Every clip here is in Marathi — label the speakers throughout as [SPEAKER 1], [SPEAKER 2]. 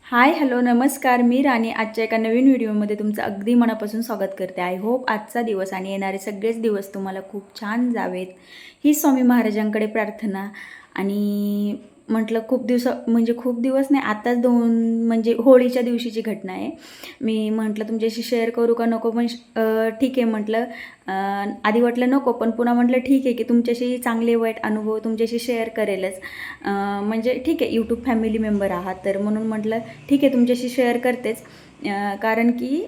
[SPEAKER 1] हाय हॅलो नमस्कार. मी राणी आजच्या एका नवीन व्हिडिओमध्ये तुमचं अगदी मनापासून स्वागत करते. आय होप आजचा दिवस आणि येणारे सगळेच दिवस तुम्हाला खूप छान जावेत ही स्वामी महाराजांकडे प्रार्थना. आणि म्हटलं खूप दिवस नाही, आताच म्हणजे होळीच्या दिवशीची घटना आहे. मी म्हटलं तुमच्याशी शेअर करू का नको, पण ठीक आहे म्हटलं. आधी वाटलं नको, पण पुन्हा म्हटलं ठीक आहे की तुमच्याशी चांगले वाईट अनुभव तुमच्याशी शेअर करेलच. म्हणजे ठीक आहे, यूट्यूब फॅमिली मेंबर आहात तर म्हणून म्हटलं ठीक आहे तुमच्याशी शेअर करतेच. कारण की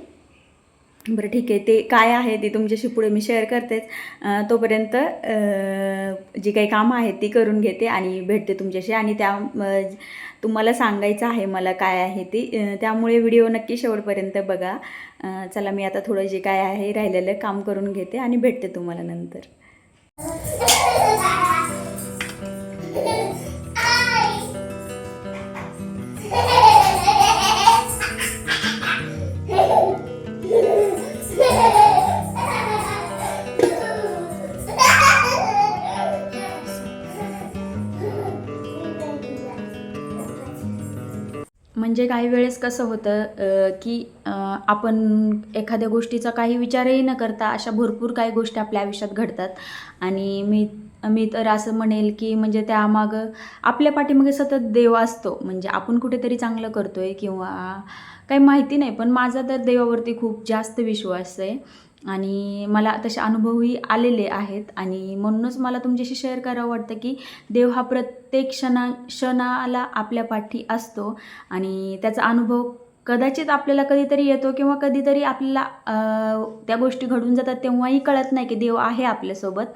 [SPEAKER 1] बरं ठीक आहे, ते काय आहे ते तुमच्याशी पुढे मी शेअर करतेच. तोपर्यंत जी काही कामं आहेत ती करून घेते आणि भेटते तुमच्याशी. आणि तुम्हाला सांगायचं आहे मला काय आहे ते, त्यामुळे व्हिडिओ नक्की शेवटपर्यंत बघा. चला मी आता थोडं जे काय आहे राहिलेलं काम करून घेते आणि भेटते तुम्हाला नंतर. म्हणजे काही वेळेस कसं होतं की आपण एखाद्या गोष्टीचा काही विचारही न करता अशा भरपूर काही गोष्टी आपल्या आयुष्यात घडतात. आणि मी तर असं म्हणेल की म्हणजे त्यामागं आपल्या पाठीमागे सतत देव असतो. म्हणजे आपण कुठेतरी चांगलं करतोय किंवा काही माहिती नाही, पण माझा तर देवावरती खूप जास्त विश्वास आहे आणि मला तसे अनुभवही आलेले आहेत. आणि म्हणूनच मला तुमच्याशी शेअर करावं वाटतं की देव हा प्रत्येक क्षणाला आपल्या पाठी असतो. आणि त्याचा अनुभव कदाचित आपल्याला कधीतरी येतो किंवा कधीतरी आपल्याला त्या गोष्टी घडून जातात तेव्हाही कळत नाही की देव आहे आपल्यासोबत.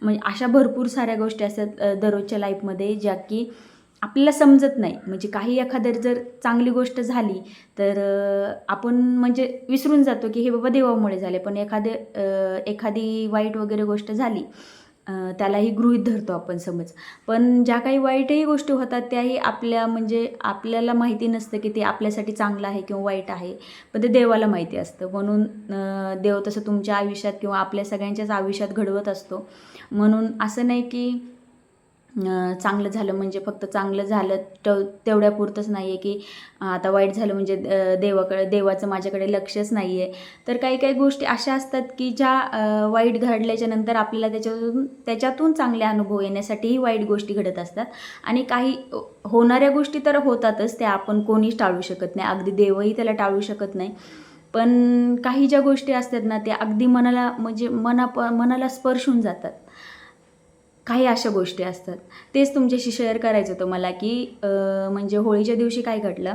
[SPEAKER 1] म्हणजे अशा भरपूर साऱ्या गोष्टी असतात दररोजच्या लाईफमध्ये ज्या की आपल्याला समजत नाही. म्हणजे काही एखादं जर चांगली गोष्ट झाली तर आपण म्हणजे विसरून जातो की हे बाबा देवामुळे झाले, पण एखादी वाईट वगैरे गोष्ट झाली त्यालाही गृहीत धरतो आपण समज. पण ज्या काही वाईटही गोष्टी होतात त्याही म्हणजे आपल्याला माहिती नसतं की ते आपल्यासाठी चांगलं आहे किंवा वाईट आहे, पण ते देवाला माहिती असतं. म्हणून देव तसं तुमच्या आयुष्यात किंवा आपल्या सगळ्यांच्याच आयुष्यात घडवत असतो. म्हणून असं नाही की चांगलं झालं म्हणजे फक्त चांगलं झालं तेवढ्यापुरतंच नाही आहे की आता वाईट झालं म्हणजे देवाचं माझ्याकडे लक्षच नाही आहे. तर काही काही गोष्टी अशा असतात की ज्या वाईट घडल्याच्या नंतर आपल्याला त्याच्यातून चांगले अनुभव येण्यासाठीही वाईट गोष्टी घडत असतात. आणि काही होणाऱ्या गोष्टी तर होतातच, त्या आपण कोणीच टाळू शकत नाही, अगदी देवही त्याला टाळू शकत नाही. पण काही ज्या गोष्टी असतात ना त्या अगदी मनाला म्हणजे मनाला स्पर्शून जातात. काही अशा गोष्टी असतात. तेच तुमच्याशी शेअर करायचं होतं मला की म्हणजे होळीच्या दिवशी काय घडलं.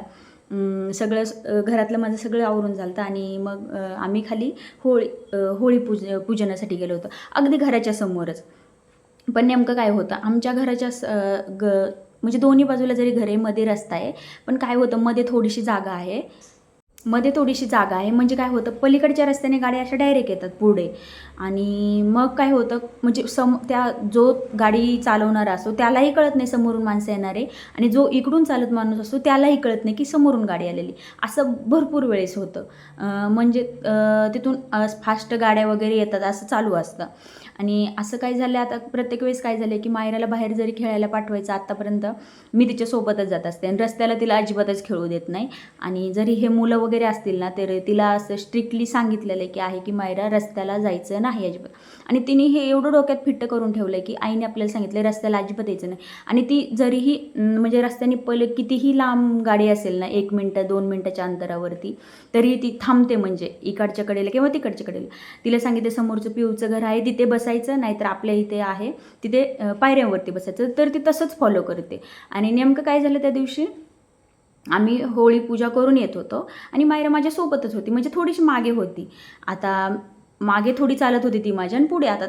[SPEAKER 1] घरातलं माझं सगळं आवरून झालं होतं आणि मग आम्ही खाली होळी पूजनासाठी गेलो होतो, अगदी घराच्या समोरच. पण नेमकं काय होतं, आमच्या घराच्या म्हणजे दोन्ही बाजूला जरी घरे मध्ये रस्ता आहे, पण काय होतं मध्ये थोडीशी जागा आहे. म्हणजे काय होतं, पलीकडच्या रस्त्याने गाड्या अशा डायरेक्ट येतात पुढे. आणि मग काय होतं म्हणजे जो गाडी चालवणारा असतो त्यालाही कळत नाही समोरून माणसं येणारे, आणि जो इकडून चालत माणूस असतो त्यालाही कळत नाही की समोरून गाडी आलेली. असं भरपूर वेळेस होतं. म्हणजे तिथून फास्ट गाड्या वगैरे येतात असं चालू असतं. आणि असं काय झालं, आता प्रत्येक वेळेस काय झालं की मायराला बाहेर जरी खेळायला पाठवायचं आत्तापर्यंत मी तिच्यासोबतच जात असते आणि रस्त्याला तिला अजिबातच खेळू देत नाही. आणि जरी हे मुलं वगैरे असतील ना तर तिला असं स्ट्रिक्टली सांगितलेलं आहे की मायरा रस्त्याला जायचं नाही अजिबात. आणि तिने हे एवढं डोक्यात फिट्ट करून ठेवलं आहे की आईने आपल्याला सांगितलं रस्त्याला अजिबात यायचं नाही. आणि ती जरीही म्हणजे रस्त्याने पहिले कितीही लांब गाडी असेल ना, 1 मिनटं 2 मिनटाच्या अंतरावरती, तरी ती थांबते. म्हणजे इकडच्या कडेला किंवा तिकडच्या कडेला तिला सांगितलं समोरचं पिऊचं घर आहे तिथे बसायचं, नाहीतर आपल्या इथे आहे तिथे पायऱ्यांवरती बसायचं, तर ती तसंच फॉलो करते. आणि नेमकं काय झालं, त्या दिवशी आम्ही होळी पूजा करून येत होतो आणि मायरा माझ्यासोबतच होती, म्हणजे थोडीशी मागे होती. आता मागे थोडी चालत होती ती माझ्या, आणि पुढे आता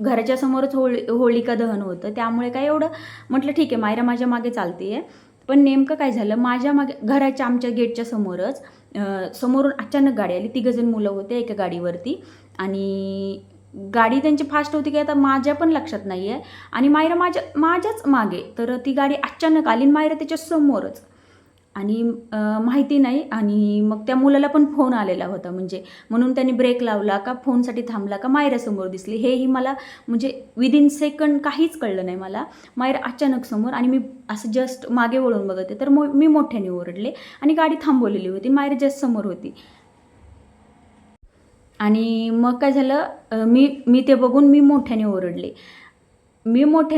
[SPEAKER 1] घराच्या समोरच होलिका दहन होतं, त्यामुळे काय एवढं म्हटलं ठीक आहे मायरा माझ्या मागे चालते आहे. पण नेमकं काय झालं, माझ्या मागे आमच्या गेटच्या समोरच समोरून अचानक गाडी आली. 3 जण मुलं होते एका गाडीवरती आणि गाडी त्यांची फास्ट होती की आता माझ्या पण लक्षात नाही आहे. आणि मायरा माझ्याच मागे, तर ती गाडी अचानक आली आणि मायरा त्याच्या समोरच. आणि माहिती नाही. आणि मग त्या मुलाला पण फोन आलेला होता, म्हणजे म्हणून त्यांनी ब्रेक लावला का फोनसाठी थांबला का मायरा समोर दिसली हेही मला म्हणजे विदिन सेकंड काहीच कळलं नाही मला. मायरा अचानक समोर, आणि मी असं जस्ट मागे वळून बघते तर मी मोठ्याने ओरडले आणि गाडी थांबवलेली होती. मायरा जस्ट समोर होती. आणि मग काय झालं, मी मी ते बघून मी मोठ्याने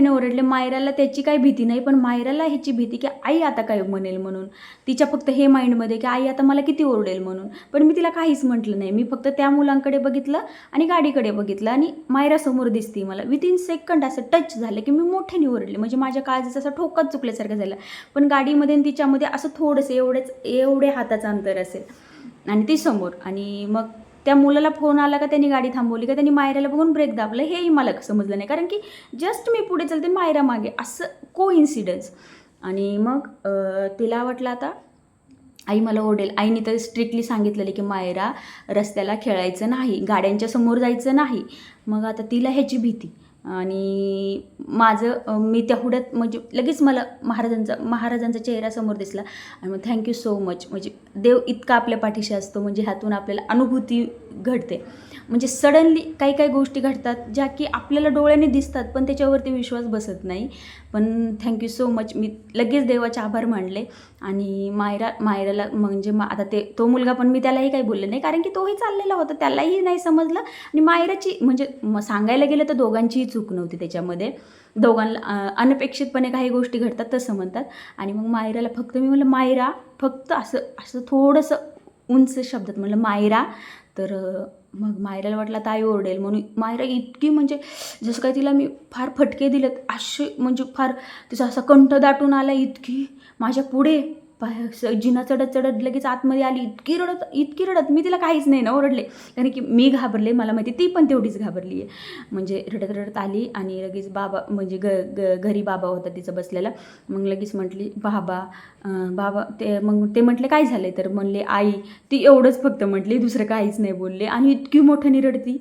[SPEAKER 1] ओरडले. मायराला त्याची काही भीती नाही, पण मायराला ह्याची भीती की आई आता काय म्हणेल म्हणून. तिच्या फक्त हे माइंडमध्ये की आई आता मला किती ओरडेल म्हणून. पण मी तिला काहीच म्हटलं नाही. मी फक्त त्या मुलांकडे बघितलं आणि गाडीकडे बघितलं आणि मायरा समोर दिसती मला. विदिन सेकंड असं टच झालं की मी मोठ्याने ओरडले. म्हणजे माझ्या काळजाचा असा ठोकाच चुकल्यासारखं झालं. पण गाडीमध्ये आणि तिच्यामध्ये असं थोडंसं एवढे हाताचं अंतर असेल आणि ती समोर. आणि मग त्या मुलाला फोन आला का त्यांनी गाडी थांबवली का त्यांनी मायराला बघून ब्रेक दाबलं हेही मला समजलं नाही. कारण की जस्ट मी पुढे चलते मायरा मागे, असं कोइन्सिडन्स. आणि मग तिला वाटलं आता आई मला ओरडेल. आईने तर स्ट्रिक्टली सांगितलेलं की मायरा रस्त्याला खेळायचं नाही, गाड्यांच्या समोर जायचं नाही. मग आता तिला ह्याची भीती. आणि मी त्या हुड्यात म्हणजे लगेच मला महाराजांचा चेहरा समोर दिसला. आणि मग थँक्यू सो मच. म्हणजे देव इतका आपल्या पाठीशी असतो, म्हणजे ह्यातून आपल्याला अनुभूती घडते. म्हणजे सडनली काही काही गोष्टी घडतात ज्या की आपल्याला डोळ्याने दिसतात पण त्याच्यावरती विश्वास बसत नाही. पण थँक्यू सो मच. मी लगेच देवाचे आभार मानले. आणि मायराला म्हणजे आता तो मुलगा पण मी त्यालाही काही बोलले नाही, कारण की तोही चाललेला होता, त्यालाही नाही समजलं. आणि मायराची म्हणजे सांगायला गेलं तर दोघांचीही चूक नव्हती त्याच्यामध्ये. दोघांना अनपेक्षितपणे काही गोष्टी घडतात तसं म्हणतात. आणि मग मायराला फक्त मी म्हणलं मायरा, फक्त असं थोडंसं उंच शब्दात म्हणलं मायरा. तर मग मायराला वाटलं आता आई ओरडेल म्हणून मायरा इतकी म्हणजे जसं काय तिला मी फार फटके दिलेत असे, म्हणजे फार तिचा असा कंठ दाटून आला. इतकी माझ्या पुढे जिना चढत लगेच आतमध्ये आली. इतकी रडत मी तिला काहीच नाही ना ओरडले, कारण की मी घाबरले, मला माहिती ती पण तेवढीच घाबरली आहे. म्हणजे रडत आली आणि लगेच बाबा म्हणजे घरी बाबा होता तिचं बसलेला. मग लगेच म्हटली बाबा मग ते म्हटले काय झाले तर म्हणले आई. ती एवढंच फक्त म्हटली, दुसरं काहीच नाही बोलले. आणि इतकी मोठ्याने रडती,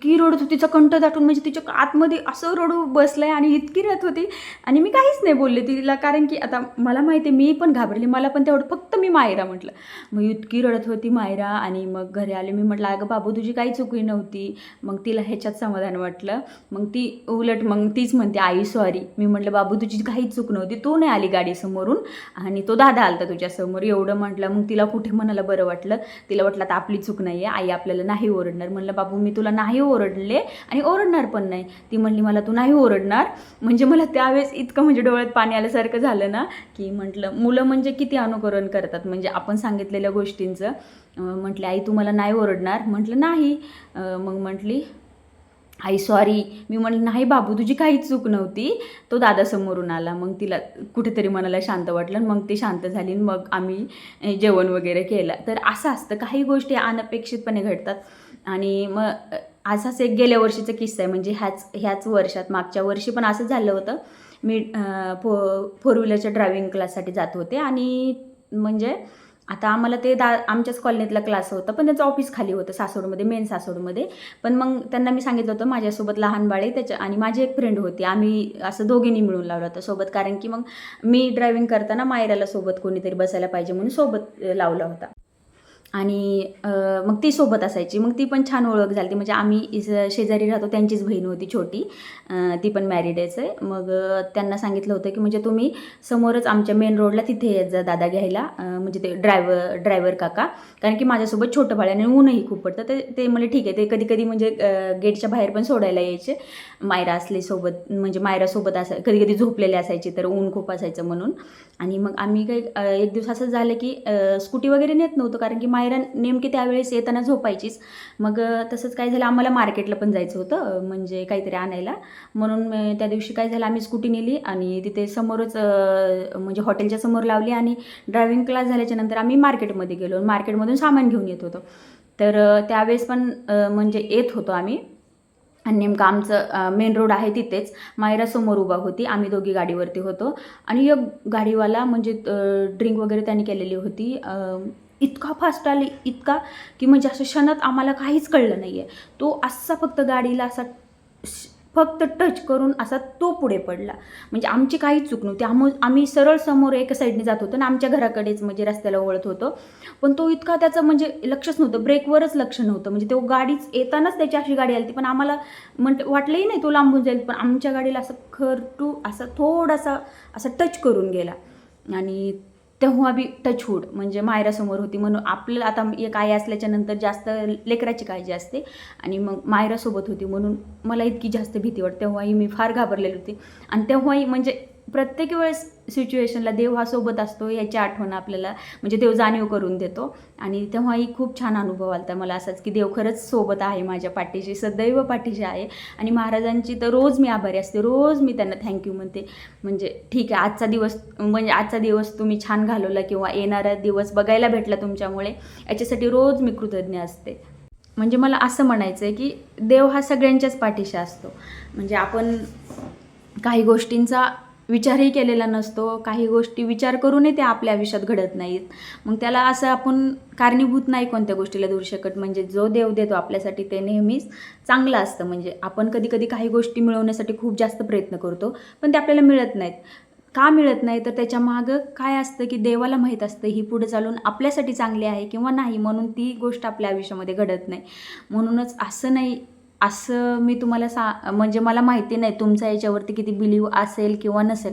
[SPEAKER 1] इतकी रडत होती, तिचा कंठ दाटून म्हणजे तिच्या आतमध्ये असं रडू बसलंय आणि इतकी रडत होती. आणि मी काहीच नाही बोलले तिला, कारण की आता मला माहिती आहे मी पण घाबरले, मला पण तेवढं फक्त मी मायरा म्हटलं. मग इतकी रडत होती मायरा. आणि मग घरी आले, मी म्हटलं अगं बाबू तुझी काही चुकी नव्हती. मग तिला ह्याच्यात समाधान वाटलं. मग ती उलट मग तीच म्हणते आई सॉरी. मी म्हटलं बाबू तुझी काहीच चूक नव्हती, तू नाही आली गाडीसमोरून आणि तो दादा आलता तुझ्यासमोर, एवढं म्हटलं. मग तिला कुठे म्हणायला बरं वाटलं. तिला वाटलं आता आपली चूक नाही आहे, आई आपल्याला नाही ओरडणार. म्हणलं बाबू मी तुला नाही ओरडले आणि ओरडणार पण नाही. ती म्हणली मला तू नाही ओरडणार. म्हणजे मला त्यावेळेस इतकं म्हणजे डोळ्यात पाणी आल्यासारखं झालं ना, की म्हटलं मुलं म्हणजे किती अनुकरण करतात म्हणजे आपण सांगितलेल्या गोष्टींचं. म्हटले आई तू मला नाही ओरडणार. म्हटलं नाही. मग म्हटली आई सॉरी. मी म्हटलं नाही बाबू तुझी काहीच चूक नव्हती, तो दादा समोरून आला. मग तिला कुठेतरी मनाला शांत वाटलं. मग ती शांत झाली. मग आम्ही जेवण वगैरे केलं. तर असं असतं, काही गोष्टी अनपेक्षितपणे घडतात. आणि मग असाच एक गेल्या वर्षीचा किस्सा आहे, म्हणजे ह्याच वर्षात मागच्या वर्षी पण असंच झालं होतं. मी फोर व्हीलरच्या ड्रायव्हिंग क्लाससाठी जात होते. आणि म्हणजे आता आम्हाला ते आमच्याच कॉलनीतला क्लास होता, पण त्यांचं ऑफिस खाली होतं सासवडमध्ये, मेन सासवडमध्ये. पण मग त्यांना मी सांगितलं होतं माझ्यासोबत लहान बाळे आणि माझी एक फ्रेंड होती, आम्ही असं दोघींनी मिळून लावलं होतं सोबत, कारण की मग मी ड्रायव्हिंग करताना मायराला सोबत कोणीतरी बसायला पाहिजे म्हणून सोबत लावला होता. आणि मग ती सोबत असायची. मग ती पण छान ओळख झाली. म्हणजे आम्ही शेजारी राहतो, त्यांचीच बहीण होती छोटी, ती पण मॅरिडच आहे. मग त्यांना सांगितलं होतं की म्हणजे तुम्ही समोरच आमच्या मेन रोडला तिथे येत जा दादा घ्यायला, म्हणजे ते ड्रायव्हर काका, कारण की माझ्यासोबत छोटं बाळ आणि ऊनही खूप पडतं. ते म्हणजे ठीक आहे, ते कधी कधी म्हणजे गेटच्या बाहेर पण सोडायला यायचे मायरा असले सोबत, म्हणजे मायरासोबत कधी कधी झोपलेले असायचे तर ऊन खूप असायचं म्हणून. आणि मग आम्ही काही एक दिवस असं झालं की स्कूटी वगैरे नेत नव्हतं, कारण की मायरा नेमकी त्यावेळेस येताना झोपायचीच. मग तसंच काय झालं, आम्हाला मार्केटला पण जायचं होतं म्हणजे काहीतरी आणायला. म्हणून त्या दिवशी काय झालं, आम्ही स्कूटी नेली आणि तिथे समोरच म्हणजे हॉटेलच्या समोर लावली. आणि ड्रायव्हिंग क्लास झाल्याच्या नंतर आम्ही मार्केटमध्ये गेलो, मार्केटमधून सामान घेऊन येत होतो. तर त्यावेळेस पण म्हणजे येत होतो आम्ही. आणि नेमकं आमचं मेन रोड आहे तिथेच मायरा समोर उभा होती, आम्ही दोघी गाडीवरती होतो. आणि एक गाडीवाला म्हणजे ड्रिंक वगैरे त्यांनी केलेली होती, इतका फास्ट आली, इतका की म्हणजे असं क्षणात आम्हाला काहीच कळलं नाही आहे. तो असा फक्त गाडीला असा फक्त टच करून असा तो पुढे पडला. म्हणजे आमची काहीच चूक नव्हती. आम्ही सरळ समोर एका साईडने जात होतो आणि आमच्या घराकडेच म्हणजे रस्त्याला वळत होतो. पण तो इतका त्याचं म्हणजे लक्षच नव्हतं, ब्रेकवरच लक्ष नव्हतं. म्हणजे तो गाडीच येतानाच त्याची अशी गाडी आली पण आम्हाला वाटलंही नाही तो लांबून जाईल. पण आमच्या गाडीला असं खरटू असा थोडासा असा टच करून गेला. आणि तेव्हा बी टचवूड म्हणजे मायरासमोर होती म्हणून आपल्याला आता एक आई असल्याच्यानंतर जास्त लेकराची काळजी असते आणि मग मायरासोबत होती म्हणून मला इतकी जास्त भीती वाटते. तेव्हाही मी फार घाबरलेली होती. आणि तेव्हाही म्हणजे प्रत्येक वेळेस सिच्युएशनला देव हा सोबत असतो याची आठवण आपल्याला म्हणजे देव जाणीव करून देतो. आणि तेव्हाही खूप छान अनुभव आला होता मला असाच की देव खरंच सोबत आहे, माझ्या पाठीशी सदैव पाठीशी आहे. आणि महाराजांची तर रोज मी आभारी असते, रोज मी त्यांना थँक्यू म्हणते. म्हणजे ठीक आहे आजचा दिवस तुम्ही छान घालवला किंवा येणारा दिवस बघायला भेटला तुमच्यामुळे, याच्यासाठी रोज मी कृतज्ञ असते. म्हणजे मला असं म्हणायचं आहे की देव हा सगळ्यांच्याच पाठीशी असतो. म्हणजे आपण काही गोष्टींचा विचारही केलेला नसतो, काही गोष्टी विचार करूनही त्या आपल्या आयुष्यात घडत नाहीत. मग त्याला असं आपण कारणीभूत नाही कोणत्या गोष्टीला धरू शकत. म्हणजे जो देव देतो आपल्यासाठी ते नेहमीच चांगलं असतं. म्हणजे आपण कधी कधी काही गोष्टी मिळवण्यासाठी खूप जास्त प्रयत्न करतो पण ते आपल्याला मिळत नाहीत. का मिळत नाही तर त्याच्या मागं काय असतं की देवाला माहीत असतं ही पुढे चालून आपल्यासाठी चांगली आहे किंवा नाही, म्हणून ती गोष्ट आपल्या आयुष्यामध्ये घडत नाही. म्हणूनच असं नाही, असं मी तुम्हाला म्हणजे मला माहिती नाही तुमचा याच्यावरती किती बिलीव असेल किंवा नसेल,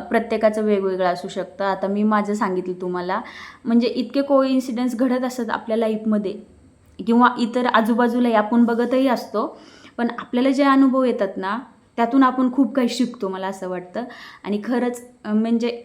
[SPEAKER 1] प्रत्येकाचं वेगवेगळं असू शकतं. आता मी माझं सांगितलं तुम्हाला. म्हणजे इतके कोइन्सिडन्स घडत असतात आपल्या लाईफमध्ये किंवा इतर आजूबाजूलाही आपण बघतही असतो. पण आपल्याला जे अनुभव येतात ना त्यातून आपण खूप काही शिकतो मला असं वाटतं. आणि खरंच म्हणजे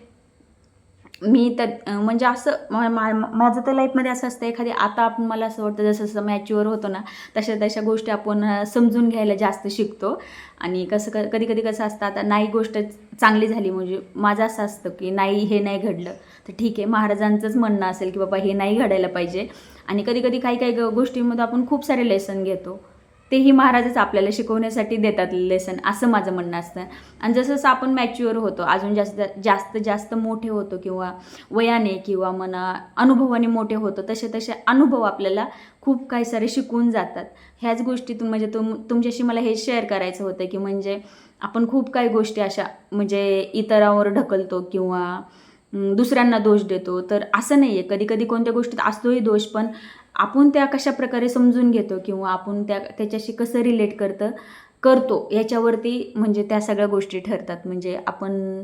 [SPEAKER 1] मी तर म्हणजे असं माझं तर लाईफमध्ये असं असतं एखादी आता आपण मला असं वाटतं जसं जसं मॅच्युअर होतो ना तशा गोष्टी आपण समजून घ्यायला जास्त शिकतो. आणि कधी कधी कसं असतं आता नाही गोष्ट चांगली झाली म्हणजे माझं असं असतं की नाही हे नाही घडलं तर ठीक आहे, महाराजांचंच म्हणणं असेल की बाबा हे नाही घडायला पाहिजे. आणि कधी कधी काही गोष्टींमध्ये आपण खूप सारे लेसन घेतो, तेही महाराजच आपल्याला शिकवण्यासाठी देतात लेसन, असं माझं म्हणणं असतं. आणि जसं जसं आपण मॅच्युअर होतो अजून जास्त मोठे होतो किंवा वयाने किंवा म्हणा अनुभवाने मोठे होतो तसे अनुभव आपल्याला खूप काही सारे शिकवून जातात. ह्याच गोष्टीतून म्हणजे तुमच्याशी मला हे शेअर करायचं होतं की म्हणजे आपण खूप काही गोष्टी अशा म्हणजे इतरांवर ढकलतो किंवा दुसऱ्यांना दोष देतो. तर असं नाही आहे, कधी कधी कोणत्या गोष्टीत असतोही दोष पण आपण त्या कशा प्रकारे समजून घेतो किंवा आपण त्याच्याशी कसं रिलेट करतो याच्यावरती म्हणजे त्या सगळ्या गोष्टी ठरतात. म्हणजे आपण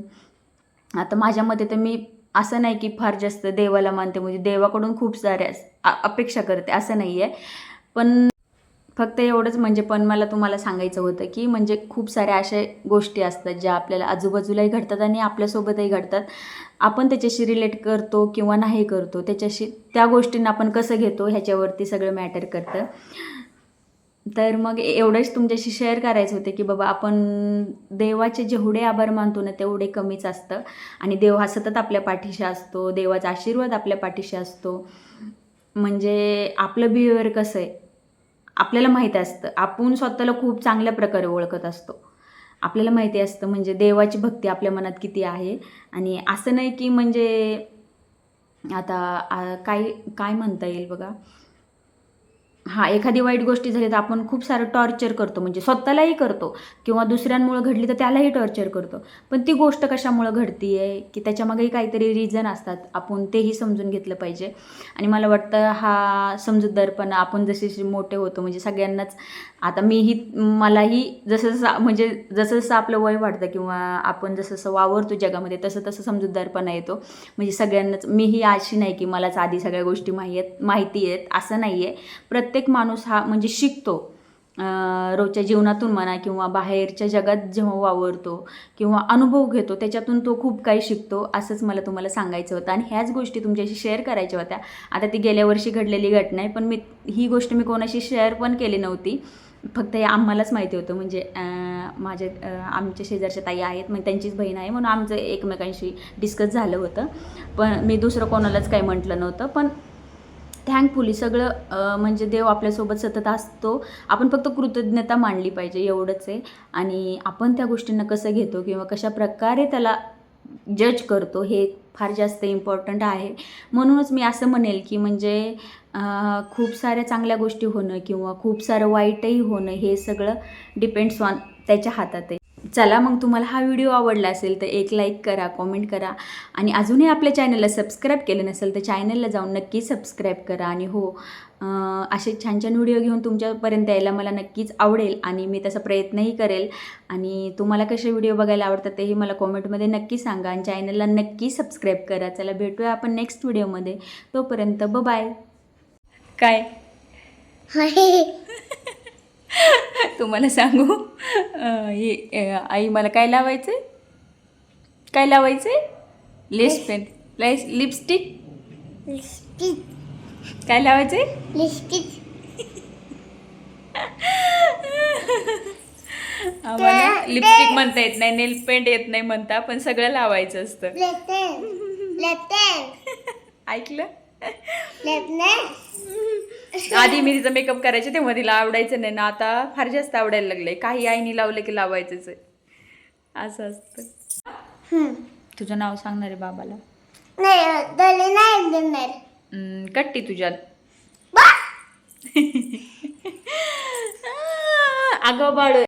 [SPEAKER 1] आता माझ्या मते तर मी असं नाही की फार जास्त देवाला मानते म्हणजे देवाकडून खूप साऱ्या अपेक्षा करते असं नाही आहे. पण फक्त एवढंच म्हणजे पण मला तुम्हाला सांगायचं होतं की म्हणजे खूप साऱ्या अशा गोष्टी असतात ज्या आपल्याला आजूबाजूलाही घडतात आणि आपल्यासोबतही घडतात. आपण त्याच्याशी रिलेट करतो किंवा नाही करतो, त्या गोष्टींना आपण कसं घेतो ह्याच्यावरती सगळं मॅटर करतं. तर मग एवढंच तुमच्याशी शेअर करायचं होतं की बाबा आपण देवाचे जेवढे आभार मानतो ना तेवढे कमीच असतं. आणि देव हा सतत आपल्या पाठीशी असतो, देवाचा आशीर्वाद आपल्या पाठीशी असतो. म्हणजे आपलं बिहेवियर कसं आहे आपल्याला माहीत असतं, आपण स्वतःला खूप चांगल्या प्रकारे ओळखत असतो. आपल्याला माहिती असतं म्हणजे देवाची भक्ती आपल्या मनात किती आहे. आणि असं नाही की म्हणजे आता काय म्हणता येईल बघा, हां, एखादी वाईट गोष्टी झाली तर आपण खूप सारं टॉर्चर करतो म्हणजे स्वतःलाही करतो किंवा दुसऱ्यांमुळं घडली तर त्यालाही टॉर्चर करतो. पण ती गोष्ट कशामुळं घडती आहे की त्याच्यामागेही काहीतरी रिझन असतात, आपण तेही समजून घेतलं पाहिजे. आणि मला वाटतं हा समजूतदारपणा आपण जसे मोठे होतो म्हणजे सगळ्यांनाच, आता मलाही जसं जसं आपलं वय वाढतं किंवा आपण जसं जसं वावरतो जगामध्ये तसं तसं समजूतदारपणा येतो. म्हणजे सगळ्यांनाच मीही अशी नाही की मलाच आधी सगळ्या गोष्टी माहिती आहेत असं नाही आहे. प्रत्येक माणूस हा म्हणजे शिकतो रोजच्या जीवनातून म्हणा किंवा बाहेरच्या जगात जेव्हा वावरतो किंवा अनुभव घेतो त्याच्यातून तो खूप काही शिकतो, असंच मला तुम्हाला सांगायचं होतं. आणि ह्याच गोष्टी तुमच्याशी शेअर करायच्या होत्या. आता ती गेल्या वर्षी घडलेली घटना आहे पण ही गोष्ट मी कोणाशी शेअर पण केली नव्हती, फक्त हे आम्हालाच माहिती होतं. म्हणजे आमच्या शेजारच्या ताई आहेत मग त्यांचीच बहीण आहे म्हणून आमचं एकमेकांशी डिस्कस झालं होतं. पण मी दुसरं कोणालाच काही म्हटलं नव्हतं. पण थँकफुली सगळं म्हणजे देव आपल्यासोबत सतत असतो, आपण फक्त कृतज्ञता मांडली पाहिजे एवढंच आहे. आणि आपण त्या गोष्टींना कसं घेतो किंवा कशा प्रकारे त्याला जज करतो हे फार जास्त इम्पॉर्टंट आहे. म्हणूनच मी असं म्हणेल की म्हणजे खूप साऱ्या चांगल्या गोष्टी होणं किंवा खूप सारं वाईटही होणं हे सगळं डिपेंड्स ऑन त्याच्या हातात आहे. चला मग तुम्हाला हा व्हिडिओ आवडला असेल तर एक लाईक करा, कॉमेंट करा आणि अजूनही आपल्या चॅनलला सबस्क्राईब केलं नसेल तर चॅनलला जाऊन नक्की सबस्क्राईब करा. आणि हो, असे छान छान व्हिडिओ घेऊन तुमच्यापर्यंत यायला मला नक्कीच आवडेल आणि मी तसा प्रयत्नही करेल. आणि तुम्हाला कसे व्हिडिओ बघायला आवडतात तेही मला कॉमेंटमध्ये नक्की सांगा आणि चॅनलला नक्की सबस्क्राईब करा. चला भेटूया आपण नेक्स्ट व्हिडिओमध्ये. तोपर्यंत बाय. काय तुम्हाला सांगू, आई मला काय लावायचं आहे, काय लावायचं आहे, लेस पेन, लिपस्टिक, काय लावायचं आहे, लिपस्टिक. आम्हाला लिपस्टिक म्हणता येत नाही, नेल पेंट येत नाही म्हणता, पण सगळं लावायचं असतं. ऐकलं? आधी मी तिचा मेकअप करायचे तेव्हा तिला आवडायचं नाही ना, आता फार जास्त आवडायला लागलंय. काही आईनी लावलं की लावायचंच आहे, असं असतं. तुझं नाव सांगणार आहे बाबाला? कट्टी तुझ्यात. अगं बाळ.